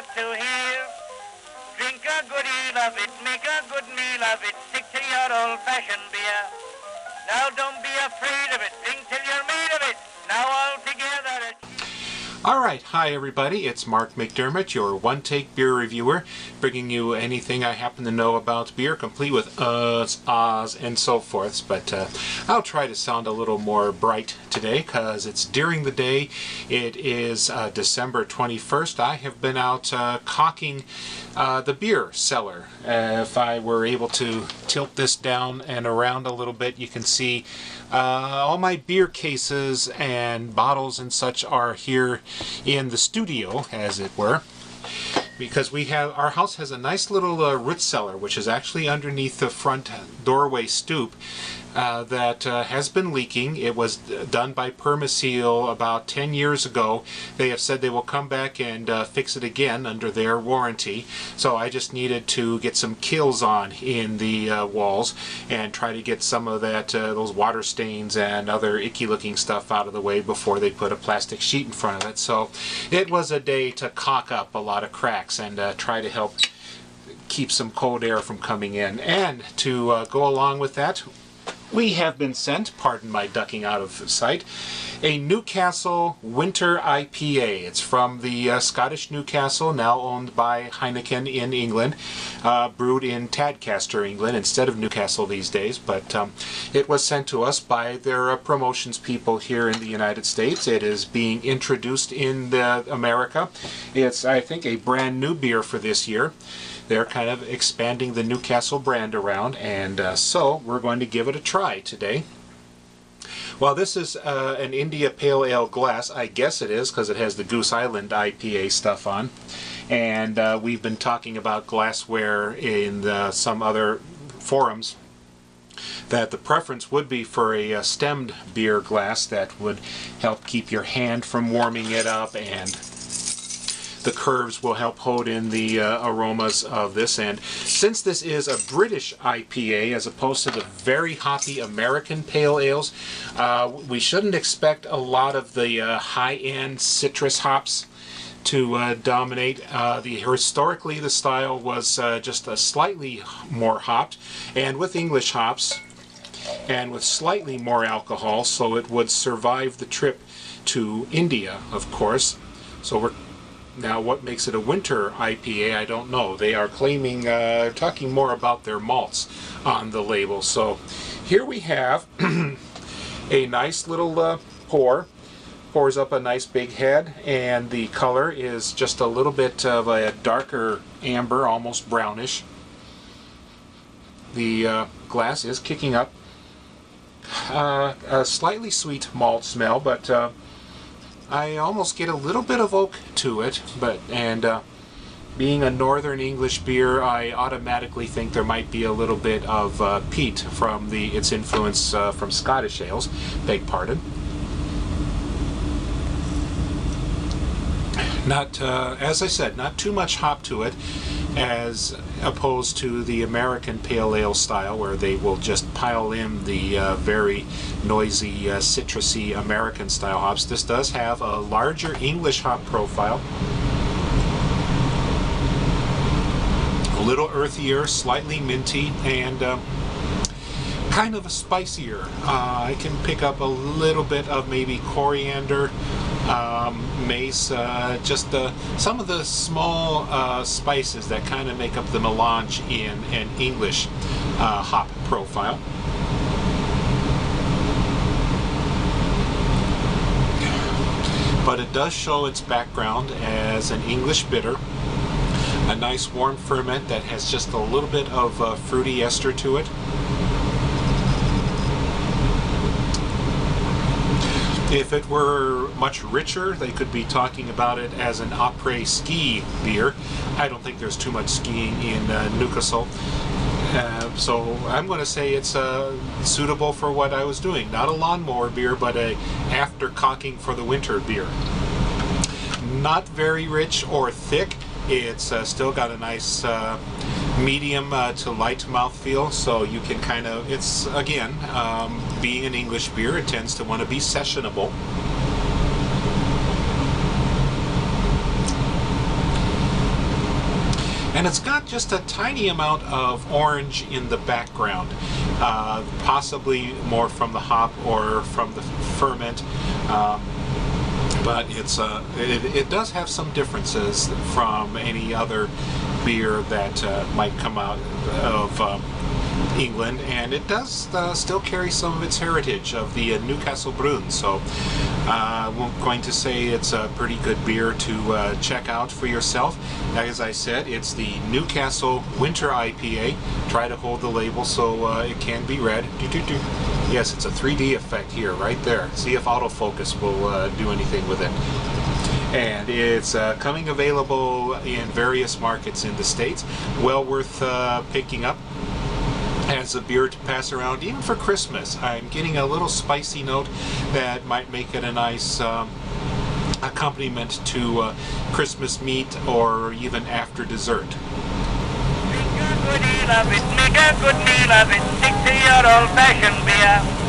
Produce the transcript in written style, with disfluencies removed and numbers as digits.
up to here. Drink a good deal of it, make a good meal of it, stick to your old-fashioned beer. Now don't be afraid of it, drink till you're made of it. Now all together. Alright, hi everybody, it's Mark McDermott, your one-take beer reviewer, bringing you anything I happen to know about beer, complete with ahs, and so forth. But I'll try to sound a little more bright today, because it's during the day. It is December 21st. I have been out caulking the beer cellar. If I were able to tilt this down and around a little bit, you can see all my beer cases and bottles and such are here in the studio, as it were, because our house has a nice little root cellar, which is actually underneath the front doorway stoop, that has been leaking. It was done by Permaseal about 10 years ago. They have said they will come back and fix it again under their warranty. So I just needed to get some kills on in the walls and try to get some of that those water stains and other icky looking stuff out of the way before they put a plastic sheet in front of it. So it was a day to caulk up a lot of cracks and try to help keep some cold air from coming in. And to go along with that, we have been sent, pardon my ducking out of sight, a Newcastle Winter IPA. It's from the Scottish Newcastle, now owned by Heineken in England, brewed in Tadcaster, England, instead of Newcastle these days. But it was sent to us by their promotions people here in the United States. It is being introduced in America. It's, I think, a brand new beer for this year. They're kind of expanding the Newcastle brand around, and so we're going to give it a try today. Well, this is an India Pale Ale glass. I guess it is, because it has the Goose Island IPA stuff on. And we've been talking about glassware in some other forums, that the preference would be for a stemmed beer glass that would help keep your hand from warming it up, and the curves will help hold in the aromas of this. And since this is a British IPA as opposed to the very hoppy American pale ales, we shouldn't expect a lot of the high-end citrus hops to dominate. Historically, the style was just a slightly more hopped, and with English hops, and with slightly more alcohol, so it would survive the trip to India, of course. So now, what makes it a winter IPA, I don't know. They are claiming, talking more about their malts on the label. So here we have a nice little pour. Pours up a nice big head, and the color is just a little bit of a darker amber, almost brownish. The glass is kicking up. A slightly sweet malt smell, but I almost get a little bit of oak to it, and being a Northern English beer, I automatically think there might be a little bit of peat from its influence from Scottish ales. Beg pardon. Not, as I said, not too much hop to it, as opposed to the American pale ale style, where they will just pile in the very noisy, citrusy American style hops. This does have a larger English hop profile. A little earthier, slightly minty, and kind of a spicier. I can pick up a little bit of maybe coriander, mace, just some of the small spices that kind of make up the melange in an English hop profile. But it does show its background as an English bitter, a nice warm ferment that has just a little bit of fruity ester to it. If it were much richer, they could be talking about it as an après-ski beer. I don't think there's too much skiing in Newcastle. So I'm going to say it's suitable for what I was doing. Not a lawnmower beer, but a after caulking for the winter beer. Not very rich or thick. It's still got a nice medium to light mouthfeel, so you can kind of, it's again, being an English beer, it tends to want to be sessionable. and it's got just a tiny amount of orange in the background, possibly more from the hop or from the ferment. But it does have some differences from any other beer that might come out of England, and it does still carry some of its heritage of the Newcastle Brune. So I'm going to say it's a pretty good beer to check out for yourself. As I said, it's the Newcastle Winter IPA. Try to hold the label so it can be read. Yes, it's a 3D effect here, right there. See if autofocus will do anything with it. And it's coming available in various markets in the States. Well worth picking up as a beer to pass around, even for Christmas. I'm getting a little spicy note that might make it a nice accompaniment to Christmas meat or even after dessert. Make a good meal of it, make a good meal of it, stick to your old-fashioned beer.